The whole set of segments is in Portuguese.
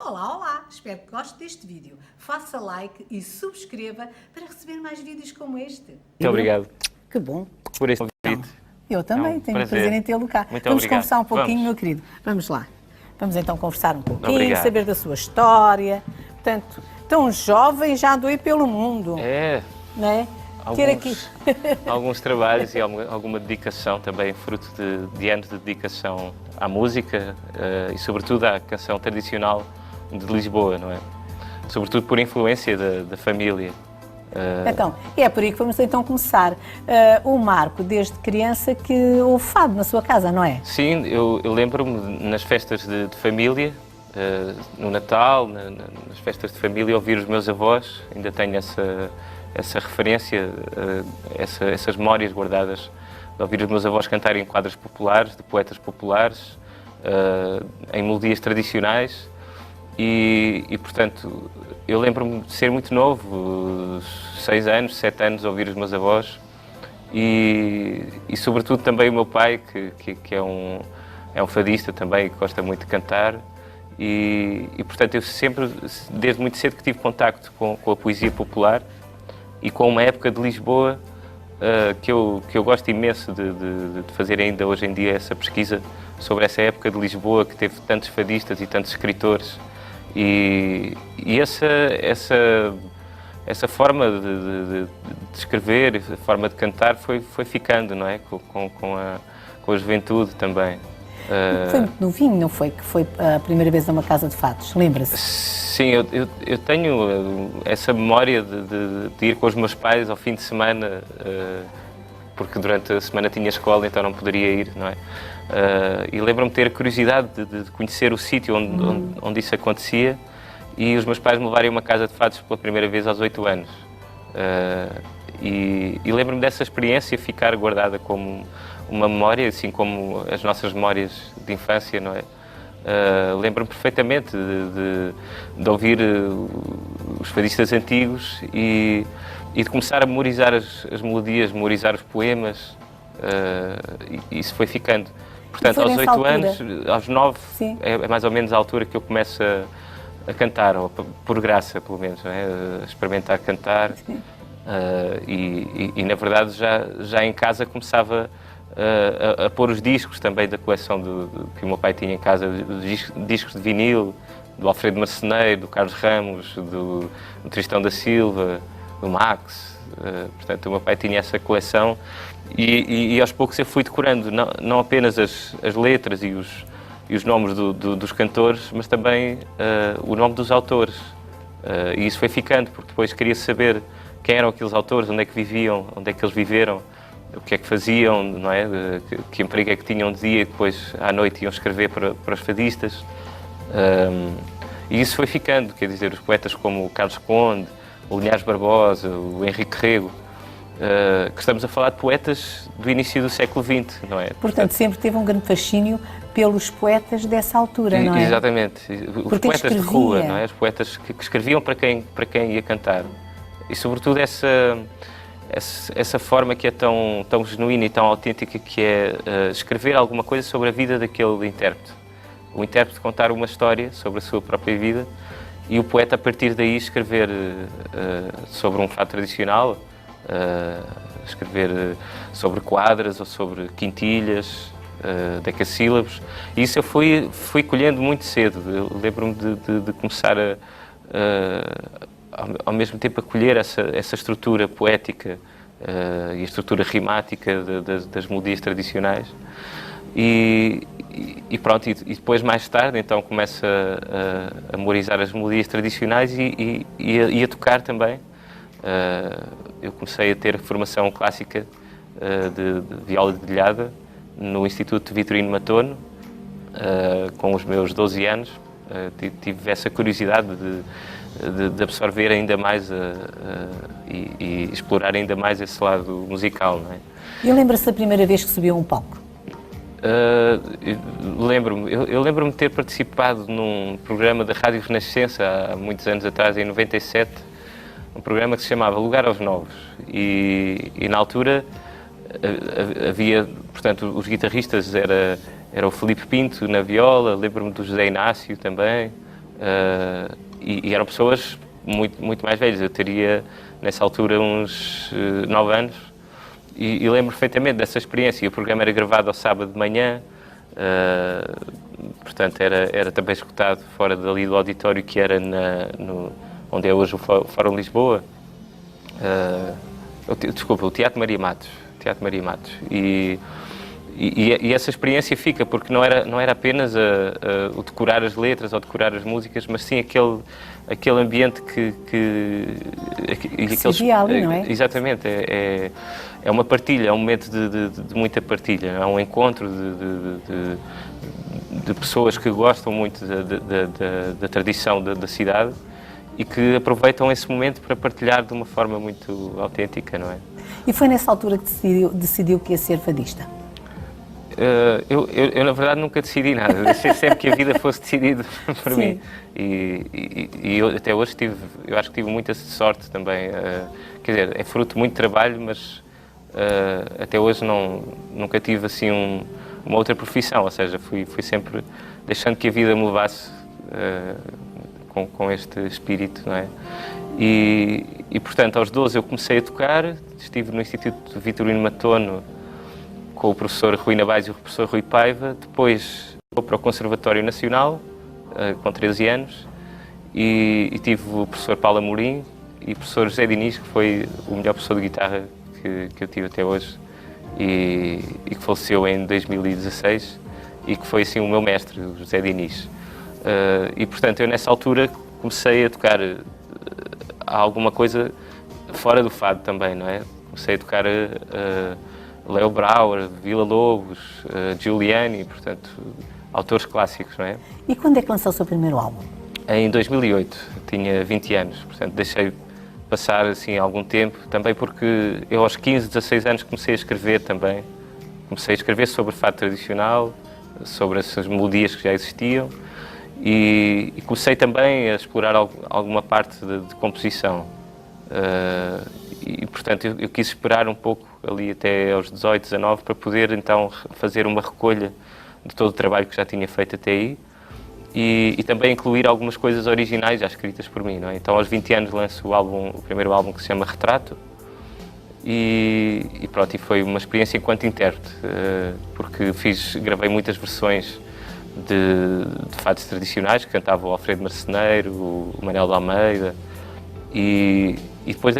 Olá, olá! Espero que goste deste vídeo. Faça like e subscreva para receber mais vídeos como este. Muito obrigado. Que bom. Por este convite. Eu também tenho o prazer em tê-lo cá. Muito Vamos obrigado. conversar um pouquinho, Vamos. meu querido. Vamos lá. Vamos então conversar um pouquinho, Obrigado. saber da sua história. Portanto, tão jovem, já andou aí pelo mundo. É, Né? Ter aqui. alguns trabalhos e alguma dedicação também, fruto de anos de dedicação à música e sobretudo à canção tradicional de Lisboa, não é? Sobretudo por influência da família. Então, é por aí que vamos então começar. O Marco, desde criança, que ouve fado na sua casa, não é? Sim, eu lembro-me nas festas de família, no Natal, nas festas de família, ouvir os meus avós, ainda tenho essa referência, essas memórias guardadas de ouvir os meus avós cantarem em quadros populares, de poetas populares, em melodias tradicionais e portanto, eu lembro-me de ser muito novo, 6 anos, 7 anos, a ouvir os meus avós e sobretudo também o meu pai, que é um fadista também, que gosta muito de cantar e portanto eu sempre, desde muito cedo que tive contacto com a poesia popular e com uma época de Lisboa que eu gosto imenso de fazer ainda hoje em dia essa pesquisa sobre essa época de Lisboa que teve tantos fadistas e tantos escritores e essa forma de escrever, a forma de cantar foi ficando, não é? Com a juventude também. Foi muito novinho, não foi? Que foi a primeira vez numa casa de fados, lembra-se? Sim, eu tenho essa memória de ir com os meus pais ao fim de semana, porque durante a semana tinha escola, então não poderia ir, não é? E lembro-me de ter a curiosidade de conhecer o sítio onde isso acontecia e os meus pais me levarem a uma casa de fados pela primeira vez aos 8 anos. E lembro-me dessa experiência ficar guardada como uma memória, assim como as nossas memórias de infância, não é? Lembro-me perfeitamente de ouvir os fadistas antigos e de começar a memorizar as melodias, memorizar os poemas, e isso foi ficando. Portanto, aos 8 anos, aos 9, é mais ou menos a altura que eu começo a cantar, ou por graça, pelo menos, não é? A experimentar cantar. E na verdade, já em casa começava a pôr os discos também da coleção que o meu pai tinha em casa, discos de vinil, do Alfredo Marceneiro, do Carlos Ramos, do Tristão da Silva, do Max. Portanto, o meu pai tinha essa coleção e aos poucos eu fui decorando não apenas as letras e os nomes dos cantores, mas também o nome dos autores. E isso foi ficando, porque depois queria saber quem eram aqueles autores, onde é que viviam, onde é que eles viveram, o que é que faziam, não é? Que emprego é que tinham de dia e depois à noite iam escrever para os fadistas. E isso foi ficando, quer dizer, os poetas como o Carlos Conde, o Linhares Barbosa, o Henrique Rego, que estamos a falar de poetas do início do século XX, não é? Portanto, sempre teve um grande fascínio pelos poetas dessa altura, não é? Exatamente. Os Porque poetas de rua, não é? Os poetas que escreviam para quem ia cantar. E, sobretudo, essa forma que é tão genuína e tão autêntica, que é escrever alguma coisa sobre a vida daquele intérprete. O intérprete contar uma história sobre a sua própria vida e o poeta, a partir daí, escrever sobre um fado tradicional, escrever sobre quadras ou sobre quintilhas, decassílabos. E isso eu fui colhendo muito cedo. Eu lembro-me de começar ao mesmo tempo a colher essa estrutura poética e a estrutura rimática das melodias tradicionais e pronto, e depois mais tarde então começo a memorizar as melodias tradicionais e a tocar também. Eu comecei a ter formação clássica de viola dedilhada no Instituto Vitorino Matono com os meus 12 anos. Tive essa curiosidade de absorver ainda mais e explorar ainda mais esse lado musical, não é? E lembra-se da primeira vez que subiu a um palco? Lembro-me. Eu lembro-me de ter participado num programa da Rádio Renascença há muitos anos atrás, em 97, um programa que se chamava Lugar aos Novos e na altura havia, portanto, os guitarristas era o Filipe Pinto na viola, lembro-me do José Inácio também, E eram pessoas muito mais velhas. Eu teria, nessa altura, uns 9 anos, e lembro perfeitamente dessa experiência. O programa era gravado ao sábado de manhã, portanto era também escutado fora dali do auditório que era onde é hoje o Fórum de Lisboa. Desculpa, o Teatro Maria Matos. E essa experiência fica, porque não era apenas o decorar as letras ou decorar as músicas, mas sim aquele ambiente que se via ali, não é? Exatamente, é uma partilha, é um momento de muita partilha, é um encontro de pessoas que gostam muito da tradição da cidade e que aproveitam esse momento para partilhar de uma forma muito autêntica, não é? E foi nessa altura que decidiu que ia ser fadista? Eu, na verdade, nunca decidi nada. Deixei sempre que a vida fosse decidida por Sim. mim. E eu até hoje eu acho que tive muita sorte também. Quer dizer, é fruto de muito trabalho, mas até hoje nunca tive assim uma outra profissão. Ou seja, fui sempre deixando que a vida me levasse com este espírito, não é? E, portanto, aos 12 eu comecei a tocar. Estive no Instituto Vitorino Matono com o professor Rui Nabais e o professor Rui Paiva. Depois vou para o Conservatório Nacional, com 13 anos, e tive o professor Paulo Amorim e o professor José Diniz, que foi o melhor professor de guitarra que eu tive até hoje, e que faleceu em 2016, e que foi assim o meu mestre, o José Diniz. E, portanto, eu nessa altura comecei a tocar alguma coisa fora do fado também, não é? Comecei a tocar Leo Brouwer, Vila Lobos, Giuliani, portanto, autores clássicos, não é? E quando é que lançou o seu primeiro álbum? Em 2008, tinha 20 anos, portanto, deixei passar assim algum tempo, também porque eu aos 15, 16 anos comecei a escrever também. Comecei a escrever sobre fado tradicional, sobre essas melodias que já existiam, e comecei também a explorar alguma parte de composição. E, portanto, eu quis esperar um pouco ali até aos 18, 19 para poder então fazer uma recolha de todo o trabalho que já tinha feito até aí e também incluir algumas coisas originais já escritas por mim, não é? Então aos 20 anos lanço o primeiro álbum que se chama Retrato e pronto, e foi uma experiência enquanto intérprete, porque gravei muitas versões de fados tradicionais, que cantava o Alfredo Marceneiro, o Manuel de Almeida, e depois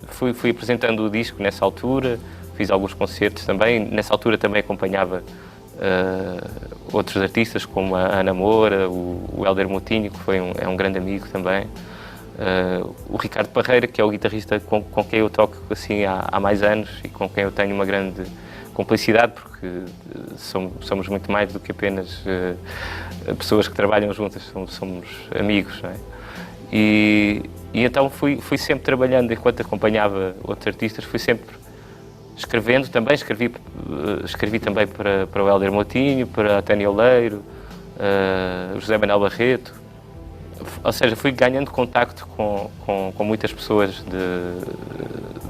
fui apresentando o disco nessa altura, fiz alguns concertos também. Nessa altura também acompanhava outros artistas como a Ana Moura, o Hélder Moutinho, que é um grande amigo também, o Ricardo Parreira, que é o guitarrista com quem eu toco assim há mais anos e com quem eu tenho uma grande cumplicidade, porque somos muito mais do que apenas pessoas que trabalham juntas, somos amigos, não é? E então fui sempre trabalhando enquanto acompanhava outros artistas, fui sempre escrevendo também, escrevi também para o Hélder Moutinho, para a Tânia Oleiro, o José Manuel Barreto, ou seja, fui ganhando contacto com muitas pessoas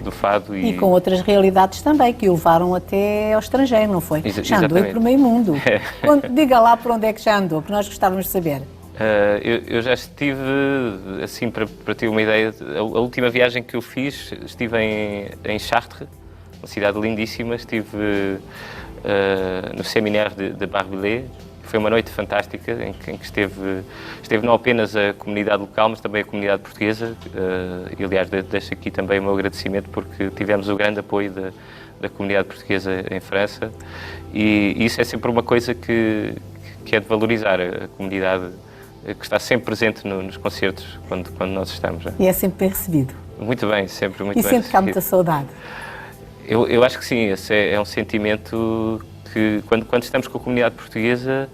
do fado. E com outras realidades também, que o levaram até ao estrangeiro, não foi? Já andou pelo meio mundo. Diga lá por onde é que já andou, que nós gostávamos de saber. Eu já estive, assim, para ter uma ideia, a última viagem que eu fiz, estive em Chartres, uma cidade lindíssima, estive no Séminaire de Barbelé. Foi uma noite fantástica em que esteve não apenas a comunidade local, mas também a comunidade portuguesa. E, aliás, deixo aqui também o meu agradecimento porque tivemos o grande apoio da comunidade portuguesa em França. E isso é sempre uma coisa que é de valorizar, a comunidade que está sempre presente nos concertos quando nós estamos. E é sempre bem recebido. Muito bem, sempre muito bem recebido. E sempre que há muita saudade. Eu acho que sim, esse é um sentimento que quando estamos com a comunidade portuguesa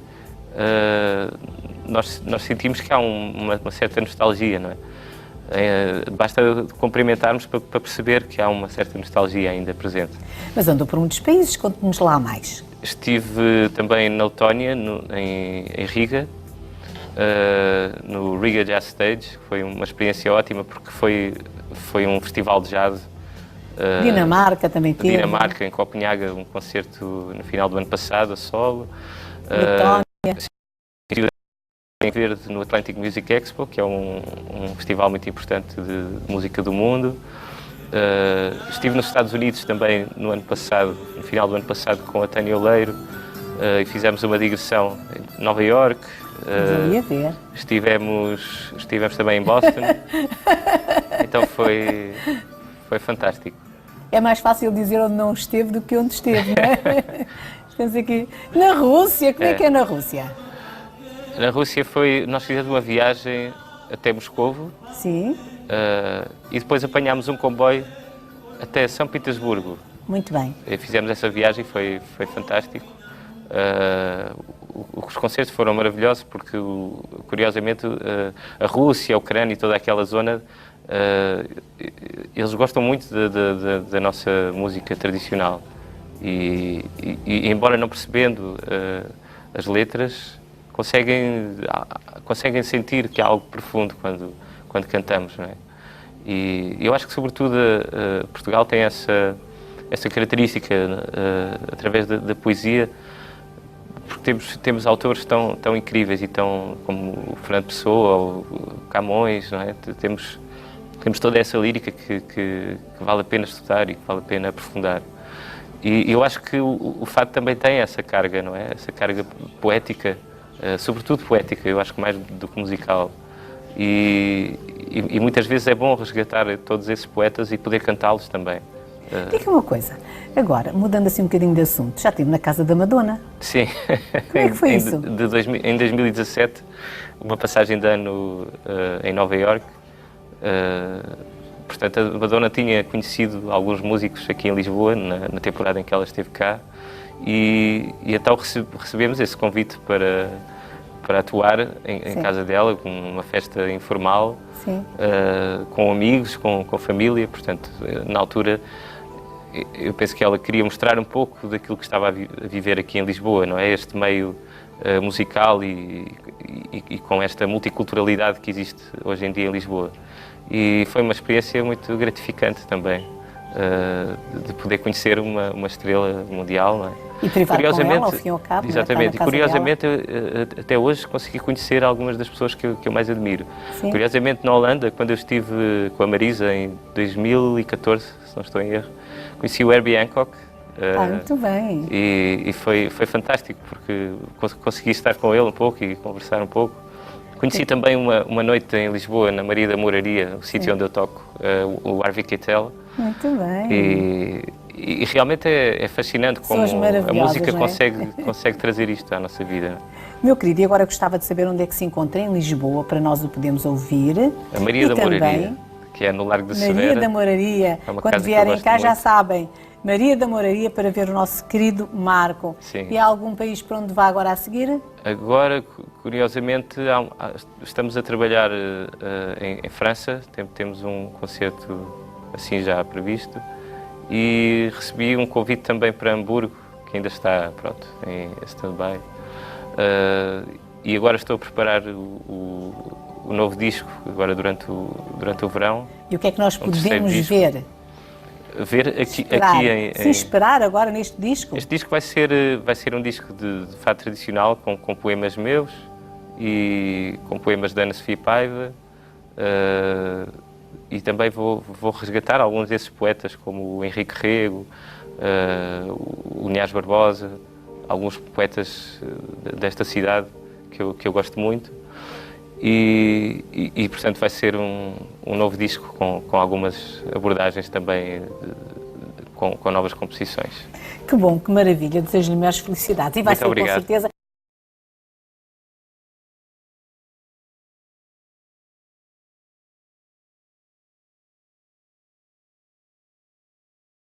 nós sentimos que há uma certa nostalgia, não é? Basta cumprimentarmos para perceber que há uma certa nostalgia ainda presente. Mas andou por muitos países, conte-nos lá mais. Estive também na Letónia, em Riga, no Riga Jazz Stage, que foi uma experiência ótima porque foi um festival de jazz. Dinamarca também teve. Dinamarca, em Copenhaga, um concerto no final do ano passado, a solo. Letónia. em Verde no Atlantic Music Expo, que é um festival muito importante de música do mundo. Estive nos Estados Unidos também no ano passado, no final do ano passado, com a Tânia Oleiro, e fizemos uma digressão em Nova York. Devia ver. Estivemos também em Boston. Então foi fantástico. É mais fácil dizer onde não esteve do que onde esteve, não é? Estamos aqui. Na Rússia, como é que é na Rússia? Na Rússia nós fizemos uma viagem até Moscovo. Sim. E depois apanhámos um comboio até São Petersburgo. Muito bem. E fizemos essa viagem, foi fantástico. Os concertos foram maravilhosos porque, curiosamente, a Rússia, a Ucrânia e toda aquela zona, eles gostam muito da nossa música tradicional. E embora não percebendo as letras, conseguem sentir que há algo profundo quando cantamos, não é? E eu acho que, sobretudo, Portugal tem essa característica através da poesia, porque temos autores tão incríveis e como o Fernando Pessoa ou o Camões, não é? Temos toda essa lírica que vale a pena estudar e que vale a pena aprofundar. E eu acho que o fado também tem essa carga, não é? Essa carga poética, sobretudo poética, eu acho que mais do que musical. E muitas vezes é bom resgatar todos esses poetas e poder cantá-los também. Diga uma coisa, agora, mudando assim um bocadinho de assunto, já estive na casa da Madonna. Sim. Como é que foi isso? Em 2017, uma passagem de ano em Nova Iorque. Portanto, a Madonna tinha conhecido alguns músicos aqui em Lisboa, na temporada em que ela esteve cá, e então recebemos esse convite para atuar em casa dela, com uma festa informal, com amigos, com família. Portanto, na altura, eu penso que ela queria mostrar um pouco daquilo que estava a viver aqui em Lisboa, não é? Este meio musical e com esta multiculturalidade que existe hoje em dia em Lisboa. E foi uma experiência muito gratificante também, de poder conhecer uma estrela mundial, não é? E privar com ela, ao fim e ao cabo. Exatamente, e curiosamente até hoje consegui conhecer algumas das pessoas que eu mais admiro. Sim. Curiosamente, na Holanda, quando eu estive com a Marisa em 2014, se não estou em erro, conheci o Herbie Hancock. Muito bem. E foi fantástico, porque consegui estar com ele um pouco e conversar um pouco. Conheci também uma noite em Lisboa, na Maria da Moraria, o sítio onde eu toco, o Harvey Keitel. Muito bem. E realmente é fascinante como a música consegue trazer isto à nossa vida. Meu querido, e agora gostava de saber onde é que se encontra em Lisboa, para nós o podermos ouvir. A Maria da Moraria, que é no Largo da Severa. Maria da Moraria. Quando vierem cá já sabem. Maria da Moraria, para ver o nosso querido Marco. Sim. E há algum país para onde vá agora a seguir? Agora, curiosamente, estamos a trabalhar em França. Temos um concerto assim já previsto. E recebi um convite também para Hamburgo, que ainda está, pronto, em stand-by. E agora estou a preparar o novo disco, agora durante o verão. E o que é que nós podemos ver? Ver aqui Sim, esperar agora neste disco? Este disco vai ser um disco de fado tradicional, com poemas meus e com poemas da Ana Sofia Paiva. E também vou resgatar alguns desses poetas, como o Henrique Rego, o Niás Barbosa, alguns poetas desta cidade que eu gosto muito. E portanto, vai ser um novo disco com algumas abordagens também, com novas composições. Que bom, que maravilha. Desejo-lhe maiores felicidades. E vai ser, com certeza,